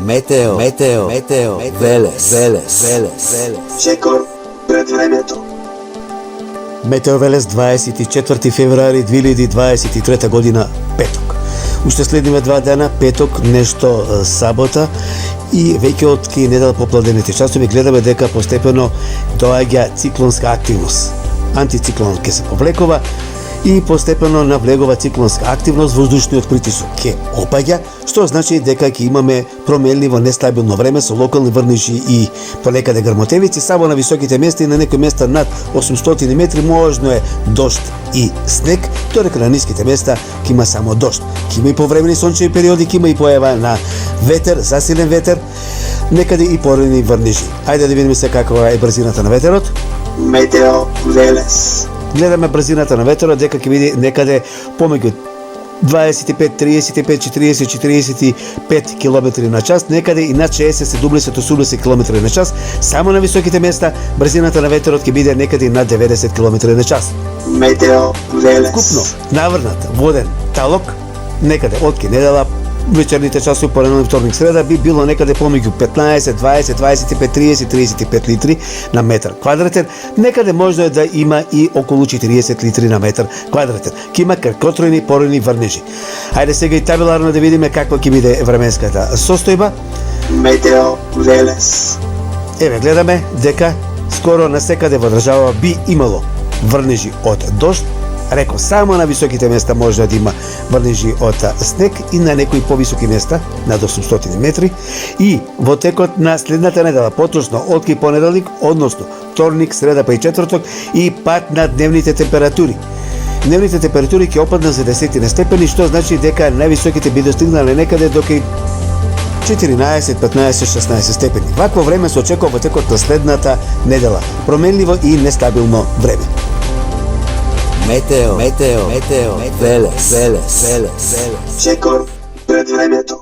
Метео Велес. Чекор пред времето. Метео Велес, 24 февруари 2023 година, петок. Уште следниве 2 дена, петок, нешто сабота и веќе од ки недела попладените часови гледаме дека постепено доаѓа циклонска активност. Антициклон ќе се повлекува и постепено навлегува циклонска активност, воздушниот притисок ќе опаѓа, што значи дека ќе имаме променливо нестабилно време со локални врнежи и понекаде грмотевици, само на високите места и на некои места над 800 метри можно е дожд и снег, додека на ниските места ќе има само дожд. Ќе има и повремени сончеви периоди, ќе има и појава на ветер, засилен ветер, некаде и порани врнежи. Ајде да видиме се каква е брзината на ветерот. Метео Велес. Гледаме брзината на ветерот, дека ќе биде некаде помеѓу 25, 35, 40, 45 км на час, некаде и над 60, 70, 80 км на час. Само на високите места брзината на ветерот ќе биде некаде над 90 км на час. Метео Велес. Вкупно наврнат воден талок некаде од недела вечерните часови, понеделник, вторник, среда би било некаде помеѓу 15, 20, 25, 30, 35 литри на метар квадратен. Некаде може да има и околу 40 литри на метар квадратен. Ќе има краткотројни порани врнежи. Ајде сега и табеларно да видиме каква ќе биде временската состојба. Метео Велес. Еве гледаме дека скоро насекаде во држава би имало врнежи од дожд. Реко, само на високите места може да има врнежи од снег и на некои повисоки места, над 800 метри. И во текот на следната недела, поточно од ки понеделник, односно вторник, среда па и четврток, и пат на дневните температури. Дневните температури ќе опаднат за 10 степени, што значи дека највисоките би достигнале некаде до кај 14, 15, 16 степени. Вакво време се очекува во текот на следната недела. Променливо и нестабилно време. Метео Велес. Чекор пред времето.